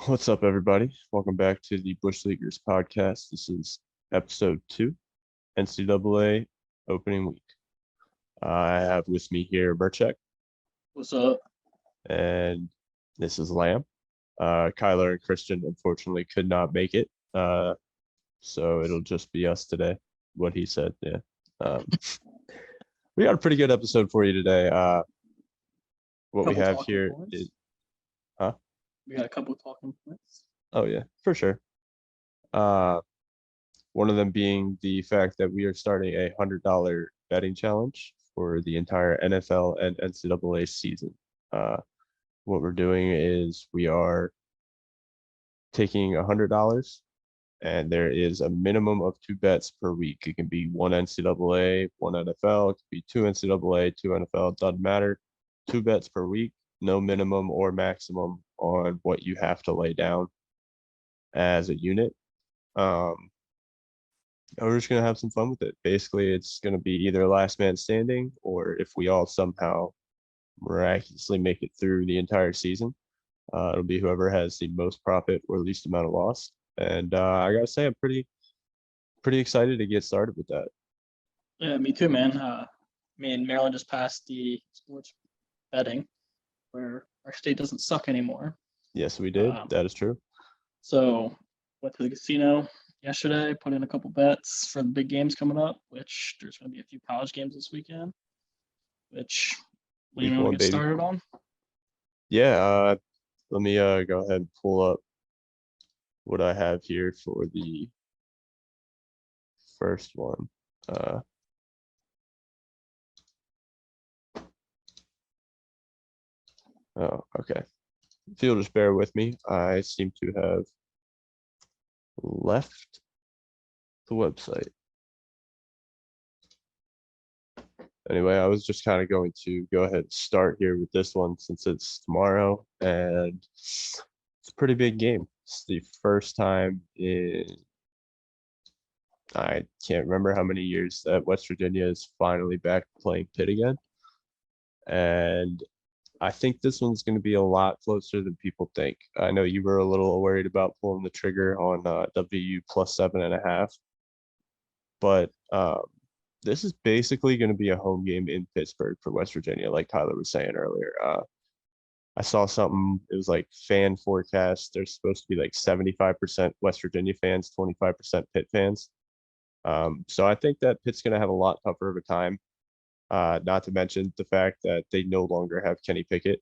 What's up, everybody? Welcome back to the Bush Leaguers podcast. This is episode 2, NCAA opening week. I have with me here Burchek, What's up? and this is Lamb. Kyler and Christian unfortunately could not make it, so it'll just be us today. What he said, yeah. Um, we got a pretty good episode for you today. What we Couple have talking here is, points. huh? We got a couple talking points. Oh yeah, for sure. Uh, One of them being the fact that we are starting a $100 betting challenge for the entire NFL and NCAA season. What we're doing is we are taking $100, and there is a minimum of 2 bets per week. It can be one NCAA, one NFL. It could be two NCAA, two NFL. Doesn't matter. 2 bets per week. No minimum or maximum on what you have to lay down as a unit. Um, and we're just gonna have some fun with it. Basically, it's gonna be either last man standing, or if we all somehow miraculously make it through the entire season, it'll be whoever has the most profit or least amount of loss. And I gotta say, I'm pretty excited to get started with that. Yeah, me too, man. Me and Maryland just passed the sports betting where our state doesn't suck anymore. Yes, we did. Um, That is true. so went to the casino yesterday, put in a couple bets for the big games coming up, which there's going to be a few college games this weekend, which we Week want to one, get baby. started on. Yeah. Let me go ahead and pull up what I have here for the first one. Oh, okay. If you'll just bear with me, I seem to have left the website. Anyway, I was just kind of going to go ahead and start here with this one since it's tomorrow, and it's a pretty big game. It's the first time in, I can't remember how many years, that West Virginia is finally back playing Pitt again. And I think this one's going to be a lot closer than people think. I know you were a little worried about pulling the trigger on WU plus 7.5, but this is basically going to be a home game in Pittsburgh for West Virginia, like Tyler was saying earlier. I saw something, it was like fan forecast. There's supposed to be like 75% West Virginia fans, 25% Pitt fans. So I think that Pitt's going to have a lot tougher of a time. Not to mention the fact that they no longer have Kenny Pickett.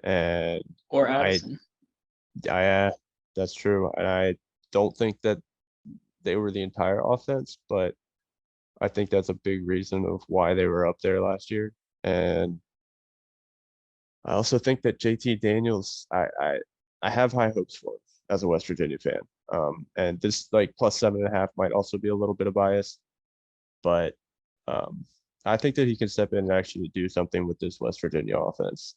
And Or I, Addison. that's true. And I don't think that they were the entire offense, but I think that's a big reason of why they were up there last year. And I also think that JT Daniels, I have high hopes for him as a West Virginia fan. And this like plus 7.5 might also be a little bit of bias, but um, I think that he can step in and actually do something with this West Virginia offense.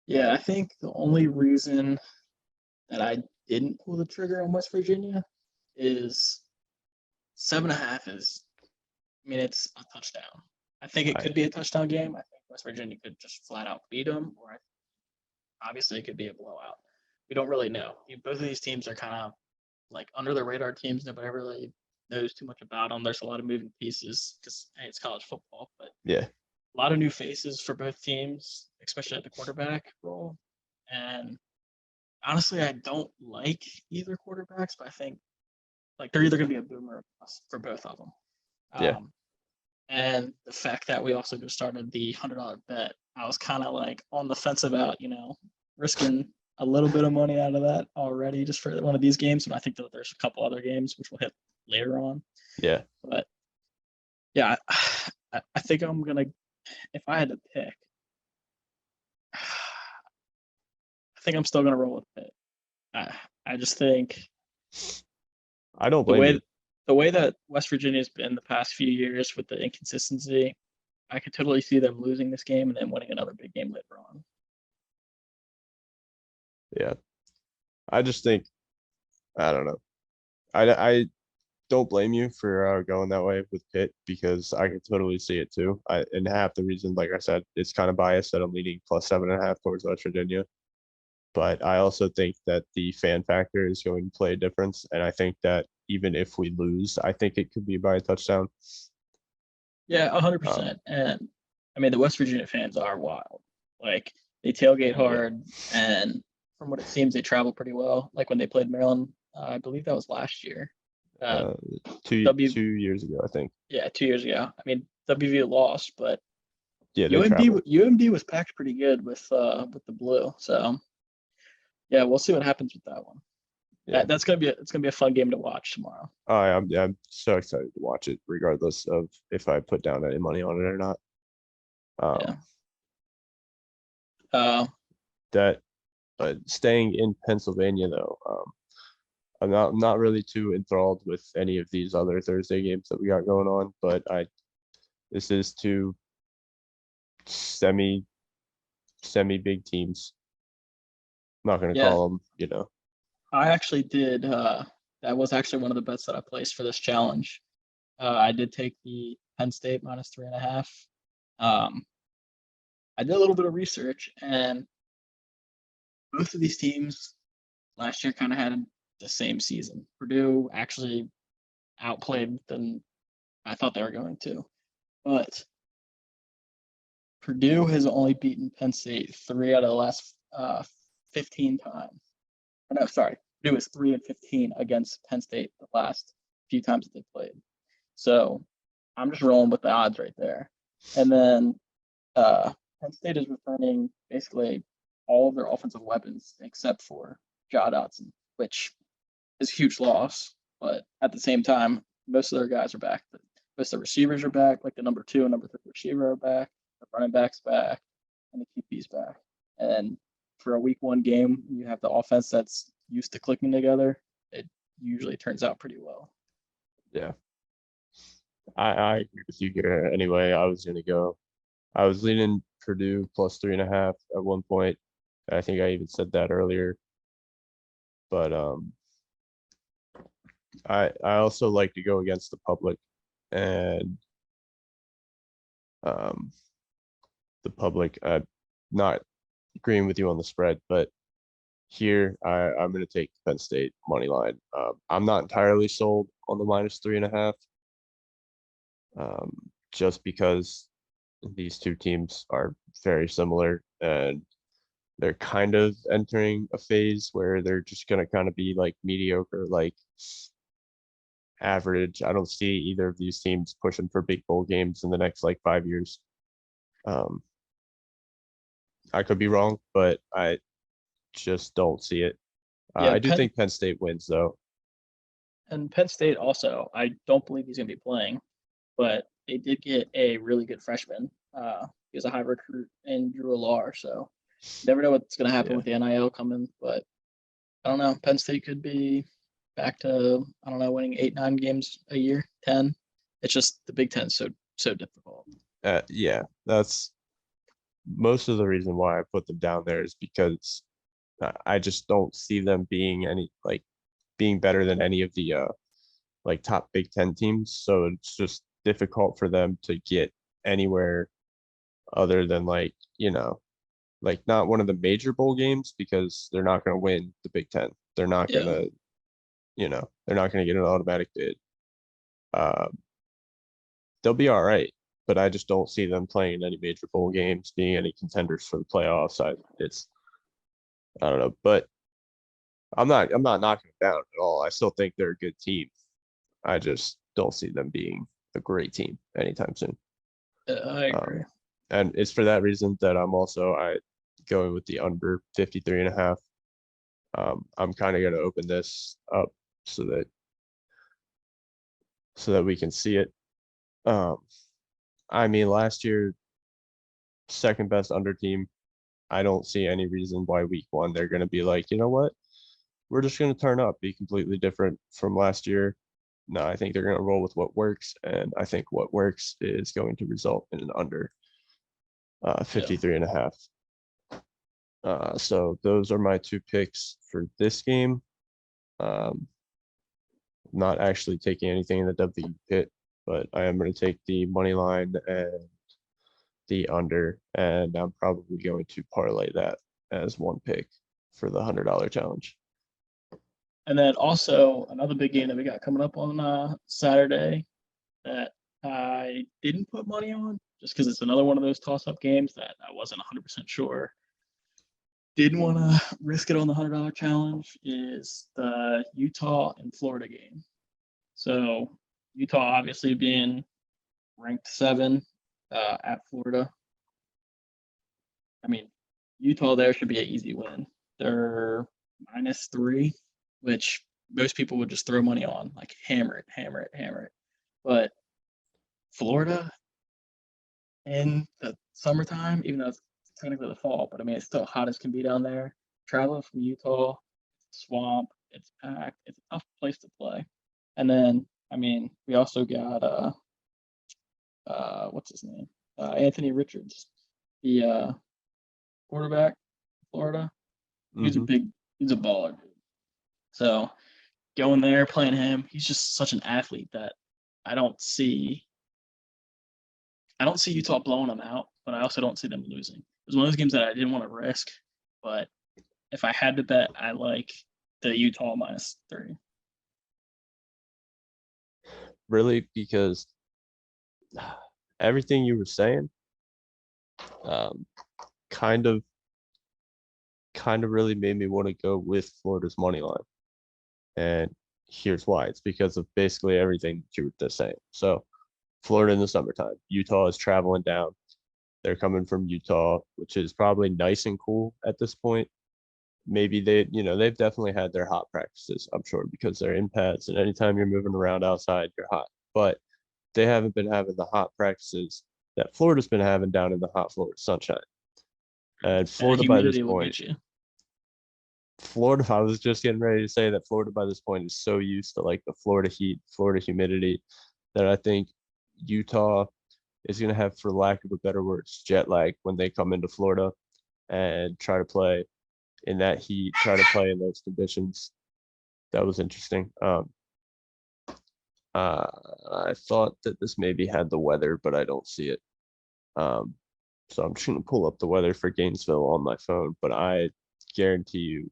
Yeah, I think the only reason that I didn't pull the trigger on West Virginia is 7.5 is, I mean, it's a touchdown. I think it I could be a touchdown game. I think West Virginia could just flat out beat them, or obviously it could be a blowout. We don't really know. Both of these teams are kind of like under the radar teams. Nobody really knows too much about them. There's a lot of moving pieces because hey, it's college football, but yeah, a lot of new faces for both teams, especially at the quarterback role. And honestly, I don't like either quarterbacks, but I think like they're either going to be a boomer or bust for both of them. yeah. And the fact that we also just started the $100 bet, I was kind of like on the fence about, risking a little bit of money out of that already just for one of these games. And I think that there's a couple other games which we'll hit later on. Yeah. But yeah, I think I'm going to, if I had to pick, I think I'm still going to roll with it. I just think I don't the blame you. way that West Virginia's been the past few years with the inconsistency, I could totally see them losing this game and then winning another big game later on. Yeah. I just think, I don't know. I don't blame you for going that way with Pitt because I can totally see it too. And half the reason, like I said, it's kind of biased that I'm leaning plus 7.5 towards West Virginia. But I also think that the fan factor is going to play a difference. And I think that even if we lose, I think it could be by a touchdown. Yeah, Um, 100%. And I mean, the West Virginia fans are wild. Like they tailgate yeah, hard, and from what it seems, they travel pretty well. Like when they played Maryland, I believe that was last year. Uh, uh, two W, 2 years ago, I think. yeah, 2 years ago. I mean, WVU lost, but Yeah, they UMD travel. UMD was packed pretty good with the blue. So yeah, we'll see what happens with that one. Yeah. That's gonna be it's gonna be a fun game to watch tomorrow. I'm so excited to watch it, regardless of if I put down any money on it or not. Yeah. Um, Uh, that staying in Pennsylvania though, I'm not really too enthralled with any of these other Thursday games that we got going on, but this is two semi big teams. I'm not gonna yeah, call them, I actually did. That was actually one of the bets that I placed for this challenge. I did take the Penn State -3.5. Um, I did a little bit of research, and both of these teams last year kind of had the same season. Purdue actually outplayed than I thought they were going to, but Purdue has only beaten Penn State 3 out of the last 15 times. Or no, sorry, Purdue is 3-15 against Penn State the last few times that they played. So I'm just rolling with the odds right there. And then Penn State is returning basically all of their offensive weapons except for Ja Dotson, which is a huge loss. But at the same time, most of their guys are back. Most of the receivers are back, like the number 2 and number 3 receiver are back, the running back's back, and the QB's back. And for a week 1 game, you have the offense that's used to clicking together. It usually turns out pretty well. Yeah. I agree with you here. Anyway, I was leaning Purdue +3.5 at one point. I think I even said that earlier. But I also like to go against the public, and um the public, not agreeing with you on the spread, but here I'm going to take Penn State money line. I'm not entirely sold on the -3.5, just because these two teams are very similar, and they're kind of entering a phase where they're just going to kind of be like mediocre, like average. I don't see either of these teams pushing for big bowl games in the next like 5 years. Um, I could be wrong, but I just don't see it. Yeah, I do think Penn State wins though. And Penn State also, I don't believe he's going to be playing, but they did get a really good freshman. He was a high recruit in Drew Alar, so never know what's going to happen Yeah, with the NIL coming. But I don't know. Penn State could be back to I don't know, winning 8-9 games a year, 10. It's just the Big Ten so difficult. yeah, that's most of the reason why I put them down there is because I just don't see them being better than any of the like top Big Ten teams. So it's just difficult for them to get anywhere other than like not one of the major bowl games, because they're not going to win the Big Ten. They're not going Yeah, to, they're not going to get an automatic bid. Uh, they'll be all right, but I just don't see them playing in any major bowl games, being any contenders for the playoffs. I don't know, but I'm not knocking them down at all. I still think they're a good team. I just don't see them being a great team anytime soon. I agree. And it's for that reason that I going with the under 53.5. I'm kind of going to open this up so that we can see it. I mean, last year, second best under team. I don't see any reason why week 1 they're going to be like, you know what? We're just going to turn up, be completely different from last year. No, I think they're going to roll with what works, and I think what works is going to result in an under 53.5. So those are my 2 picks for this game. Not actually taking anything in the W pit, but I am going to take the money line and the under, and I'm probably going to parlay that as one pick for the $100 challenge. And then also another big game that we got coming up on Saturday that I didn't put money on just because it's another one of those toss-up games that I wasn't 100% sure. Didn't want to risk it on the $100 challenge is the Utah and Florida game. So Utah obviously being ranked 7 at Florida. I mean, Utah there should be an easy win. They're -3, which most people would just throw money on, like hammer it, hammer it, hammer it. But Florida in the summertime, even though it's technically the fall, but I mean, it's still hot as can be down there. Traveling from Utah, swamp, it's packed. It's a tough place to play. And then, I mean, we also got what's his name? Anthony Richards, the quarterback, Florida. He's a baller, dude. So going there, playing him, he's just such an athlete that I don't see Utah blowing them out, but I also don't see them losing. It was one of those games that I didn't want to risk, but if I had to bet, I like the Utah -3. Really, because everything you were saying, kind of really made me want to go with Florida's money line. And here's why. It's because of basically everything that you were just saying. So Florida in the summertime, Utah is traveling down. They're coming from Utah, which is probably nice and cool at this point. Maybe they've definitely had their hot practices, I'm sure, because they're in pads, and anytime you're moving around outside, you're hot. But they haven't been having the hot practices that Florida's been having down in the hot Florida sunshine. And Florida by this point, I was just getting ready to say that Florida by this point is so used to like the Florida heat, Florida humidity, that I think Utah is going to have, for lack of a better words, jet lag when they come into Florida and try to play in that heat, try to play in those conditions. That was interesting. I thought that this maybe had the weather, but I don't see it. So I'm just going to pull up the weather for Gainesville on my phone, but I guarantee you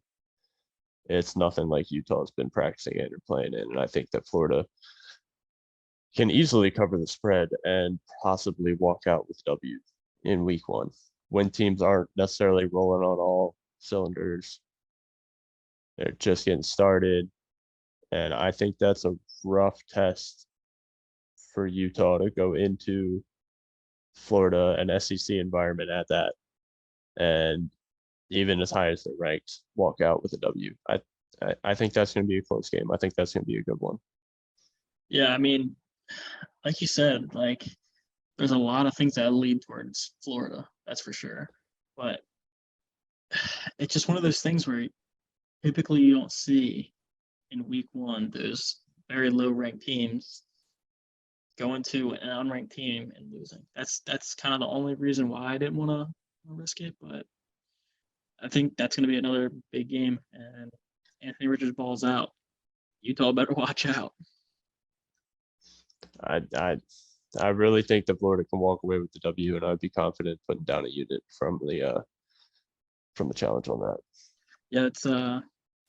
it's nothing like Utah's been practicing in or playing in. And I think that Florida can easily cover the spread and possibly walk out with W in week 1 when teams aren't necessarily rolling on all cylinders. They're just getting started. And I think that's a rough test for Utah to go into Florida, an SEC environment at that. And even as high as they're ranked, walk out with a W. I think that's going to be a close game. I think that's going to be a good one. Yeah, I mean, like you said, like there's a lot of things that lead towards Florida, that's for sure. But it's just one of those things where typically you don't see in week 1 those very low ranked teams going to an unranked team and losing. That's kind of the only reason why I didn't want to risk it, but I think that's going to be another big game, and Anthony Richards balls out. Utah better watch out. I really think that Florida can walk away with the W, and I'd be confident putting down a unit from the challenge on that. Yeah, it's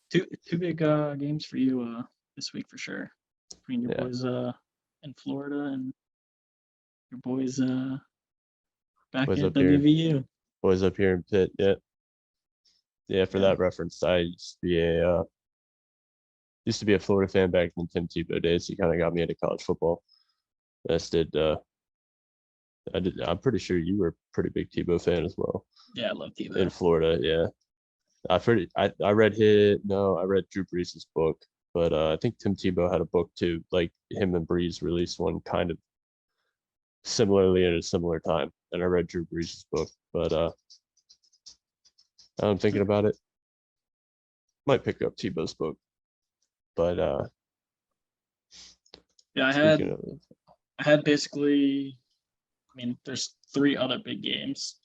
two big games for you this week for sure, between your boys in Florida and your boys back at WVU. Boys up here in Pitt, yeah. For that reference, I used to be a Florida fan back in the Tim Tebow days. He kind of got me into college football. I'm pretty sure you were a pretty big Tebow fan as well. Yeah, I love Tebow. In Florida, yeah. I read Drew Brees' book, but I think Tim Tebow had a book too. Like him and Brees released one kind of similarly at a similar time, and I read Drew Brees' book. But I'm thinking about it. Might pick up Tebow's book, but yeah, I had basically. I mean, there's 3 other big games.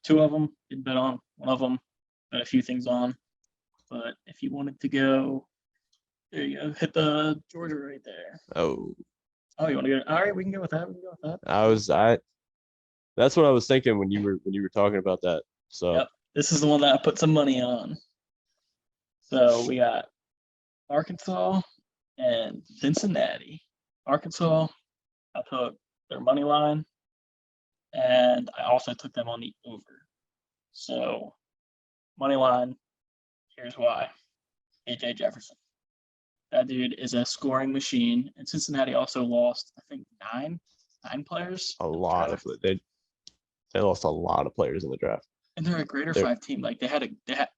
2 of them did bet on. One of them bet a few things on. But if you wanted to go, there you go. Hit the Georgia right there. Oh, you want to go? All right, we can go with that. That's what I was thinking when you were talking about that. So yep. This is the one that I put some money on. So we got Arkansas and Cincinnati. Arkansas, I took their money line, and I also took them on the over. So money line, here's why. AJ Jefferson. That dude is a scoring machine. And Cincinnati also lost, I think, nine players. A in the lot draft. of they lost a lot of players in the draft. And they're a Greater They're- 5 team. Like they had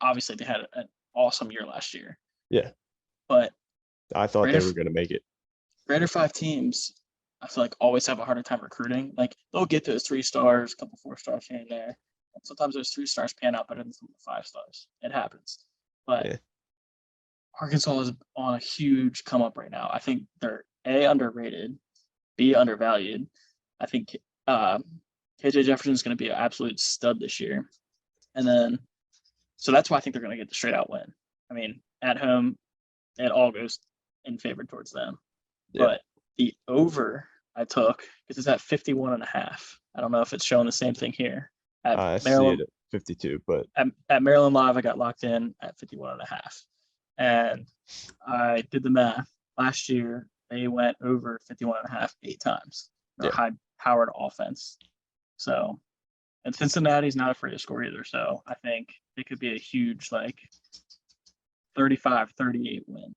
obviously they had an awesome year last year. Yeah, But I thought they Greater- were going to make it. Greater 5 teams, I feel like always have a harder time recruiting. Like they'll get those 3 stars, a couple 4 stars here and there. And sometimes those 3 stars pan out better than some of the 5 stars. It happens. But Yeah. Arkansas is on a huge come up right now. I think they're A, underrated, B, undervalued. I think KJ Jefferson is going to be an absolute stud this year. And then, so that's why I think they're going to get the straight out win. I mean, at home, it all goes in favor towards them. Yeah. But the over I took, because it's at 51.5. I don't know if it's showing the same thing here. At I see Maryland, it at 52, but at Maryland Live, I got locked in at 51.5. And I did the math. Last year, they went over 51.5 8 times. They're a high-powered offense. So, and Cincinnati's not afraid to score either. So I think it could be a huge, like, 35-38 win.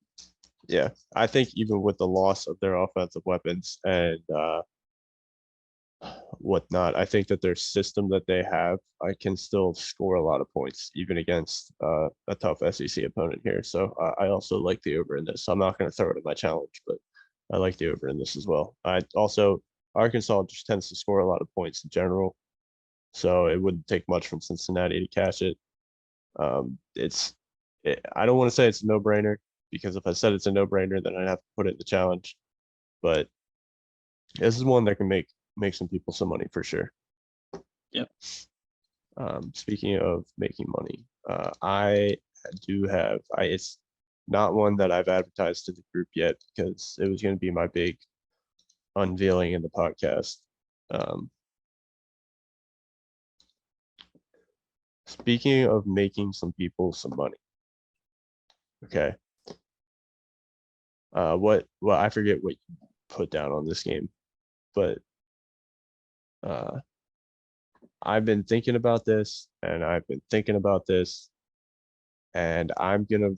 yeah, I think even with the loss of their offensive weapons and whatnot, I think that their system that they have, I can still score a lot of points even against a tough SEC opponent here. So I also like the over in this. I'm not going to throw it in my challenge, but I like the over in this as well. I also Arkansas just tends to score a lot of points in general, so it wouldn't take much from Cincinnati to catch it. I don't want to say it's a no-brainer, because if I said it's a no-brainer, then I'd have to put it in the challenge. But this is one that can make some people some money for sure. Yep. Speaking of making money, I do have it's not one that I've advertised to the group yet, because it was going to be my big unveiling in the podcast. Speaking of making some people some money. Okay. Well, I forget what you put down on this game, but I've been thinking about this, and I've been thinking about this, and I'm gonna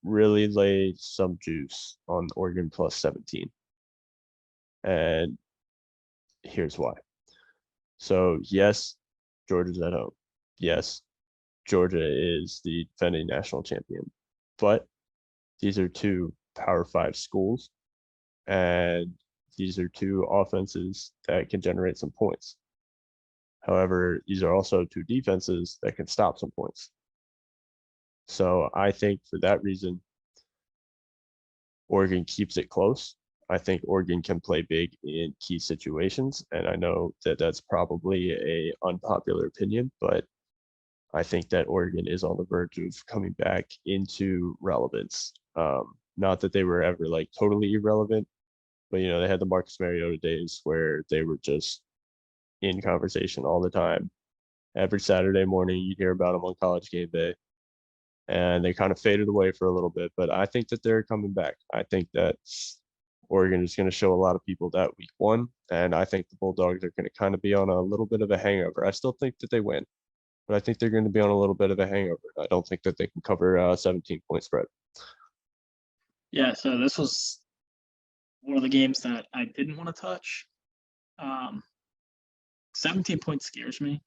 really lay some juice on Oregon plus 17. And here's why. So yes, Georgia's at home. Yes, Georgia is the defending national champion, but these are 2 Power 5 schools, and these are 2 offenses that can generate some points. However, these are also 2 defenses that can stop some points. So I think for that reason, Oregon keeps it close. I think Oregon can play big in key situations, and I know that that's probably a unpopular opinion, but I think that Oregon is on the verge of coming back into relevance. Not that they were ever like totally irrelevant, but they had the Marcus Mariota days where they were just in conversation all the time. Every Saturday morning, you'd hear about them on College Game Day, and they kind of faded away for a little bit. But I think that they're coming back. I think that Oregon is going to show a lot of people that week 1, and I think the Bulldogs are going to kind of be on a little bit of a hangover. I still think that they win, but I think they're going to be on a little bit of a hangover. I don't think that they can cover 17-point spread. Yeah, so this was one of the games that I didn't want to touch. 17 points scares me.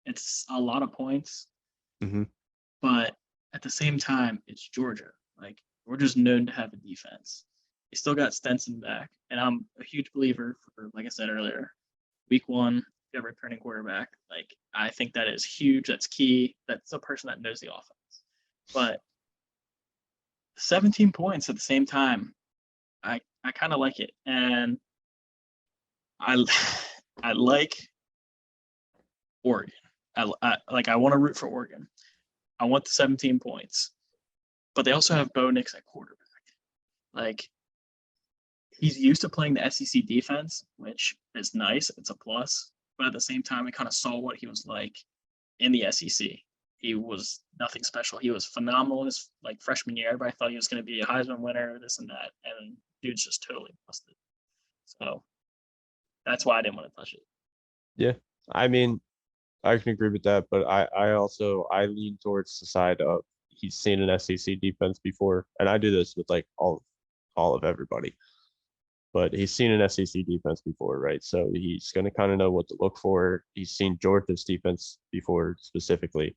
It's a lot of points. Mm-hmm. But at the same time, it's Georgia. Like, Georgia's known to have a defense. They still got Stenson back. And I'm a huge believer for, like I said earlier, week 1, you have a returning quarterback. Like, I think that is huge. That's key. That's a person that knows the offense. But 17 points at the same time, I kind of like it. And I like Oregon. I want to root for Oregon. I want the 17 points. But they also have Bo Nix at quarterback. Like, he's used to playing the SEC defense, which is nice. It's a plus. But at the same time, we kind of saw what he was like in the SEC. he was nothing special. He was phenomenal his like freshman year. Everybody thought he was going to be a Heisman winner, this and that, and dude's just totally busted. So that's why I didn't want to touch it. Yeah, I mean, I can agree with that, but I lean towards the side of he's seen an SEC defense before, and I do this with like all of everybody. But he's seen an SEC defense before, right? So he's going to kind of know what to look for. He's seen Georgia's defense before specifically,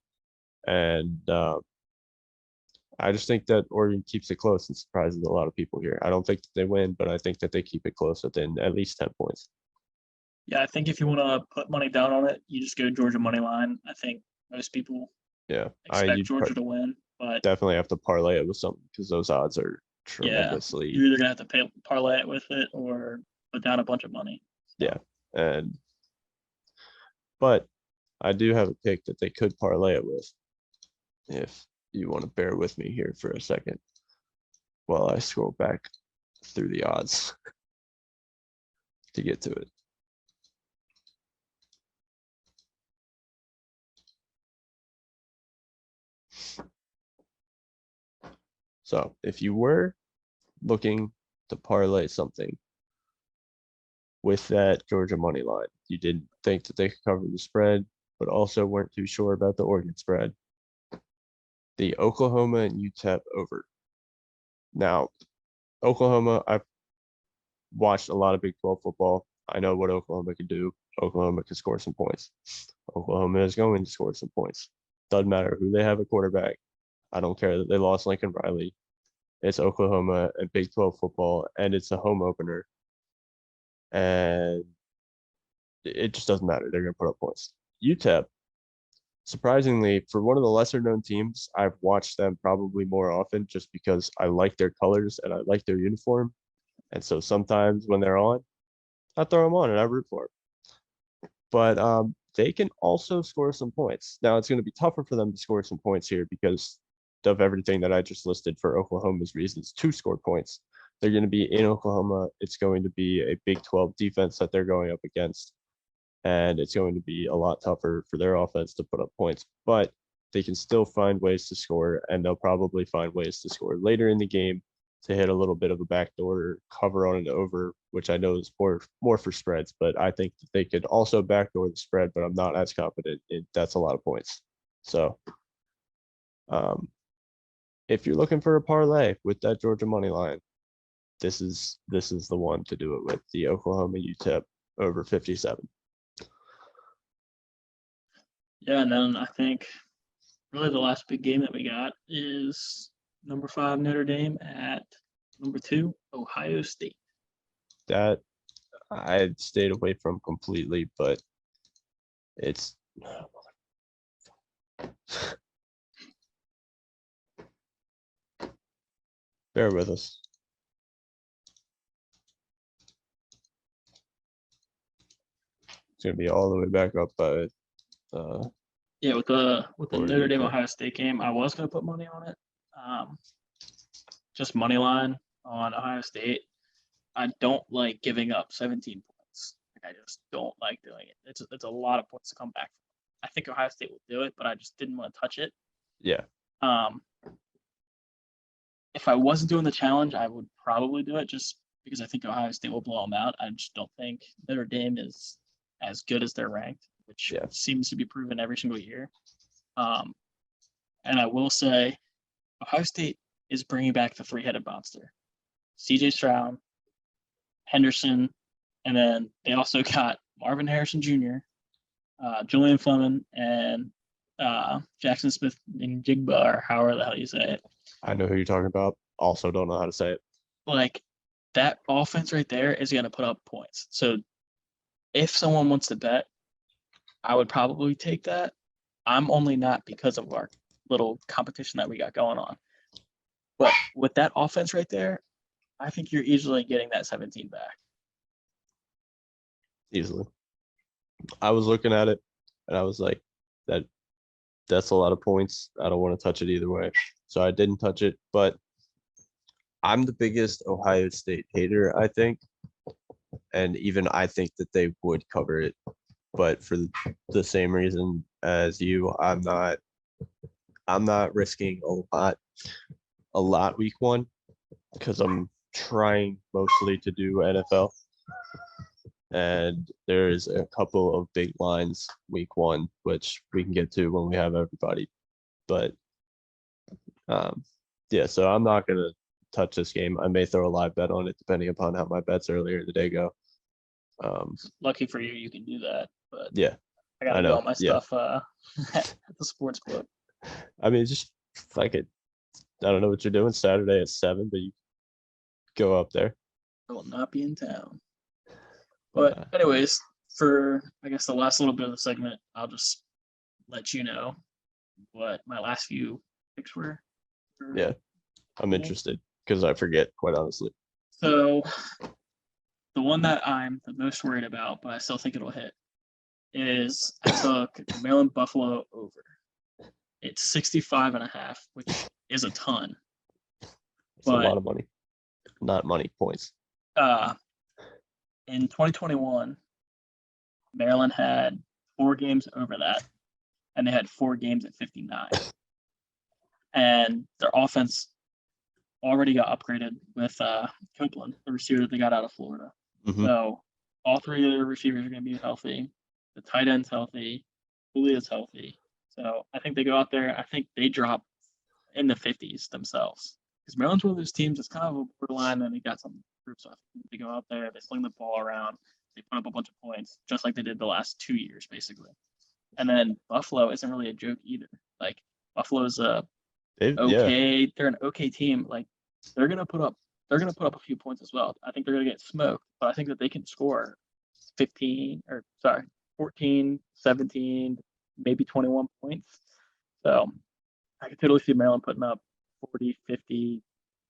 and I just think that Oregon keeps it close and surprises a lot of people here. I don't think that they win, but I think that they keep it close within at least 10 points. Yeah, I think if you want to put money down on it, you just go Georgia money line. I think most people Yeah, expect you Georgia to win, but definitely have to parlay it with something because those odds are yeah, tremendously. you're either gonna have to parlay it with it or put down a bunch of money. Yeah, but I do have a pick that they could parlay it with. If you want to bear with me here for a second while I scroll back through the odds to get to it. So if you were looking to parlay something with that Georgia money line, you didn't think that they could cover the spread, but also weren't too sure about the Oregon spread, the Oklahoma and UTEP over. Now, Oklahoma, I've watched a lot of Big 12 football. I know what Oklahoma can do. Oklahoma can score some points. Oklahoma is going to score some points. Doesn't matter who they have a quarterback. I don't care that they lost Lincoln Riley. It's Oklahoma and Big 12 football, and it's a home opener. And it just doesn't matter. They're going to put up points. UTEP, surprisingly, for one of the lesser known teams, I've watched them probably more often just because I like their colors and I like their uniform. And so sometimes when they're on, I throw them on and I root for them. But they can also score some points. Now it's going to be tougher for them to score some points here because of everything that I just listed for Oklahoma's reasons to score points. They're going to be in Oklahoma. It's going to be a Big 12 defense that they're going up against. And it's going to be a lot tougher for their offense to put up points. But they can still find ways to score, and they'll probably find ways to score later in the game to hit a little bit of a backdoor cover on an over, which I know is more for spreads, but I think that they could also backdoor the spread, but I'm not as confident that's a lot of points. So if you're looking for a parlay with that Georgia money line, this is the one to do it with, the Oklahoma UTEP over 57. Yeah, and then I think really the last big game that we got is number 5 Notre Dame at number 2 Ohio State. That I stayed away from completely, but it's bear with us. It's gonna be all the way back up by yeah, with the Notre Dame UTEP. Ohio State game, I was gonna put money on it. Just money line on Ohio State. I don't like giving up 17 points. Like, I just don't like doing it. It's a lot of points to come back from. I think Ohio State will do it, but I just didn't want to touch it. Yeah. If I wasn't doing the challenge, I would probably do it just because I think Ohio State will blow them out. I just don't think Notre Dame is as good as they're ranked, which seems to be proven every single year. And I will say, Ohio State is bringing back the 3-headed monster. CJ Stroud, Henderson, and then they also got Marvin Harrison Jr., Julian Fleming, and Jackson Smith and Jigba, or however the hell you say it. I know who you're talking about. Also don't know how to say it. Like, that offense right there is going to put up points. So if someone wants to bet, I would probably take that. I'm only not because of our little competition that we got going on. But with that offense right there, I think you're easily getting that 17 back. Easily. I was looking at it and I was like, that's a lot of points. I don't want to touch it either way. So I didn't touch it, but I'm the biggest Ohio State hater, I think. And even I think that they would cover it. But for the same reason as you, I'm not I'm not risking a lot week one because I'm trying mostly to do NFL. And there's a couple of big lines week one, which we can get to when we have everybody. But yeah, so I'm not gonna touch this game. I may throw a live bet on it depending upon how my bets earlier in the day go. Lucky for you, you can do that. But Yeah, I gotta I do know. all my Yeah, stuff at the sports book. I mean, just like it. I don't know what you're doing Saturday at 7, but you go up there. I will not be in town. But But anyways, for I guess the last little bit of the segment, I'll just let you know what my last few picks were. yeah, I'm interested because I forget, quite honestly. So the one that I'm the most worried about, but I still think it'll hit, is I took the Maryland Buffalo over. It's 65.5, which is a ton. It's a lot But of money, not money, points. In 2021, Maryland had 4 games over that, and they had 4 games at 59. And their offense already got upgraded with Copeland, the receiver that they got out of Florida. Mhm. So all 3 of their receivers are going to be healthy. The tight end's healthy. Julia's healthy. So I think they go out there. I think they drop in the 50s themselves. Because Maryland's one of those teams that's kind of a borderline, and they got some groups. So they go out there, they sling the ball around, they put up a bunch of points, just like they did the last 2 years, basically. And then Buffalo isn't really a joke either. Like Buffalo's Yeah, okay. They're an okay team. Like they're gonna put up a few points as well. I think they're gonna get smoked, but I think that they can score 14, 17, maybe 21 points. So I could totally see Maryland putting up 40, 50.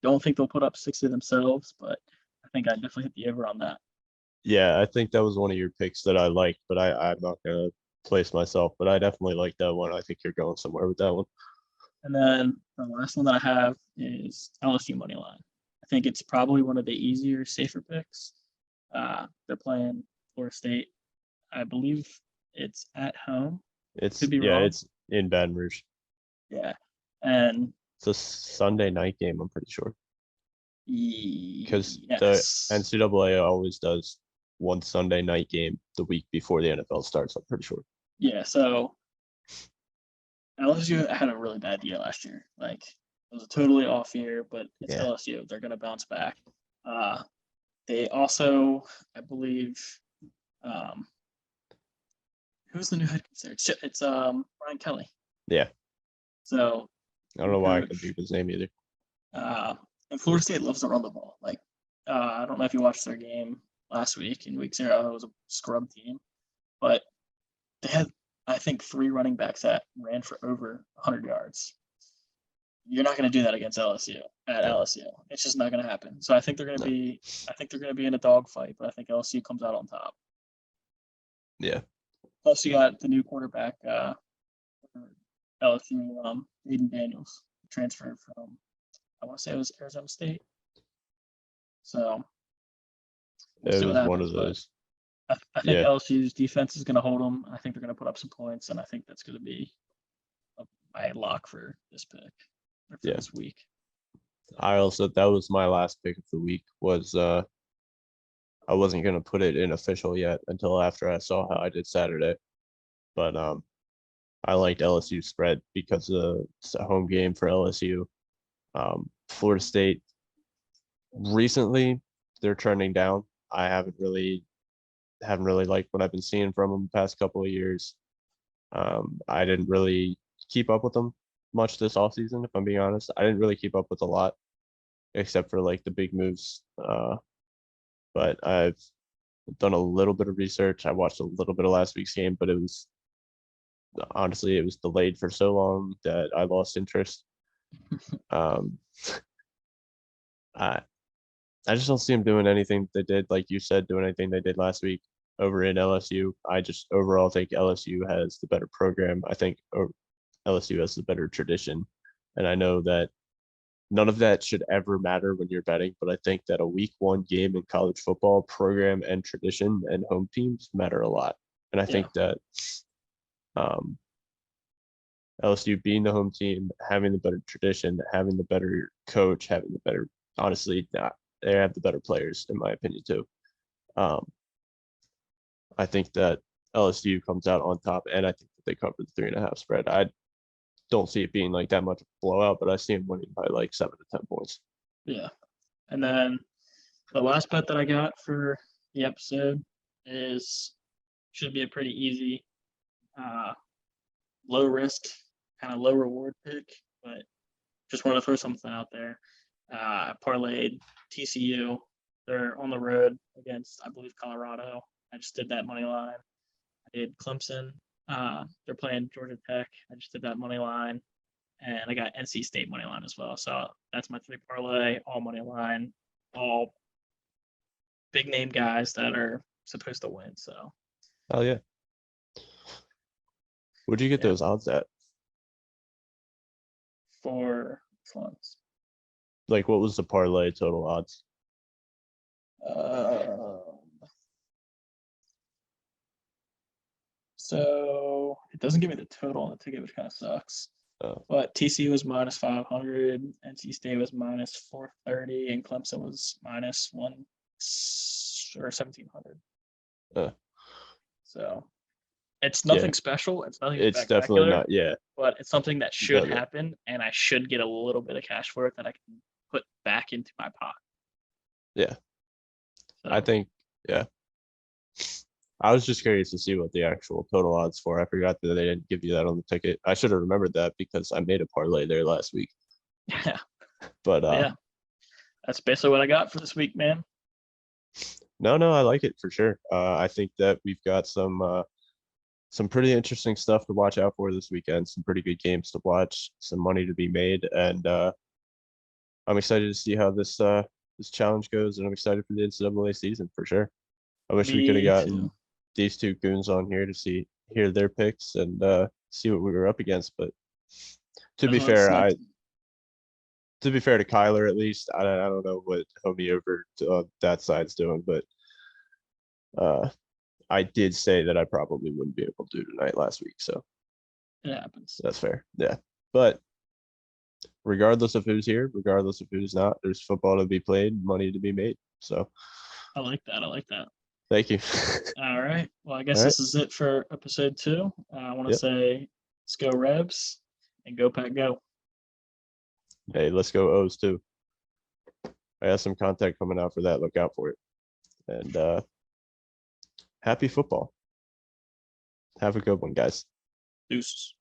Don't think they'll put up 60 themselves, but I think I definitely hit the over on that. yeah, I think that was one of your picks that I liked, but I'm not gonna place myself. But I definitely like that one. I think you're going somewhere with that one. And then the last one that I have is LSU money line. I think it's probably one of the easier, safer picks. They're playing Florida State. I believe it's at home. Could be wrong. It's in Baton Rouge. Yeah, and It's a Sunday night game, I'm pretty sure, because the yes, NCAA always does one Sunday night game the week before the NFL starts. I'm pretty sure. yeah. So LSU had a really bad year last year. Like it was a totally off year, but it's Yeah, LSU. They're going to bounce back. They also, I believe, um, who's the new head coach there? It's Brian Kelly. yeah. So I don't know why I couldn't coach, think of his name either. and Florida State loves to run the ball. Like I don't know if you watched their game last week in week 0. It was a scrub team, but they had I think 3 running backs that ran for over 100 yards. You're not going to do that against LSU at No, LSU. It's just not going to happen. So I think they're going to no. be. I think they're going to be in a dogfight, but I think LSU comes out on top. Yeah, Plus, you got the new quarterback, LSU, Aiden Daniels, transferred from. I want to say it was Arizona State. So we'll it see what was one happens. of But those. I think Yeah, LSU's defense is going to hold them. I think they're going to put up some points, and I think that's going to be my lock for this pick or for yeah. this week. That was my last pick of the week. Was I wasn't gonna put it in official yet until after I saw how I did Saturday, but I liked LSU spread because it's a home game for LSU. Florida State recently they're trending down. I haven't really liked what I've been seeing from them the past couple of years. I didn't really keep up with them much this offseason, if I'm being honest. I didn't really keep up with a lot except for like the big moves. But I've done a little bit of research. I watched a little bit of last week's game, but it was delayed for so long that I lost interest. Um, I I just don't see them doing anything they did, like you said, doing anything they did last week over in LSU. I just overall think LSU has the better program. I think LSU has the better tradition, and I know that none of that should ever matter when you're betting, but I think that a week one game in college football, program and tradition and home teams matter a lot. And I Yeah. think that um LSU being the home team, having the better tradition, having the better coach, having the better, honestly, not they have the better players in my opinion too. I think that LSU comes out on top, and I think that they cover the 3.5 spread. I don't see it being like that much of a blowout, but I see them winning by like 7 to 10 points. Yeah. And then the last bet that I got for the episode should be a pretty easy, low risk, kind of low reward pick, but just want to throw something out there. Parlayed TCU. They're on the road against, I believe, Colorado. I just did that money line. I did Clemson. They're playing Georgia Tech. I just did that money line. And I got NC State money line as well. So that's my 3 parlay, all money line, all big name guys that are supposed to win. So, Oh yeah. Where'd you get Yeah. those odds at? for funds. Like, what was the parlay total odds? So it doesn't give me the total on the ticket, which kind of sucks. Oh. But TCU was minus 500, NC State was minus 430, and Clemson was minus 1700. So it's nothing special. It's nothing It's spectacular, definitely not. Yeah. but it's something that should No. happen, and I should get a little bit of cash for it that I can put back into my pocket. Yeah. So, I think, yeah. I was just curious to see what the actual total odds for. I forgot that they didn't give you that on the ticket. I should have remembered that because I made a parlay there last week. yeah, But yeah, that's basically what I got for this week, man. no, I like it for sure. I think that we've got some pretty interesting stuff to watch out for this weekend. Some pretty good games to watch, some money to be made, and I'm excited to see how this challenge goes, and I'm excited for the NCAA season for sure. I wish we could have Me gotten too. these two goons on here to hear their picks and see what we were up against. But to be fair, to be fair to Kyler, at least I don't know what homie over to, that side's doing, but I did say that I probably wouldn't be able to do tonight last week, so It happens. that's fair. Yeah, but regardless of who's here, regardless of who's not, there's football to be played, money to be made. So I like that. I like that. thank you. All right. Well, I guess All right. this is it for episode 2. I want to Yep. say, let's go Rebs and go Pack go. Hey, let's go O's too. I have some content coming out for that. Look out for it. And happy football. Have a good one, guys. Deuces.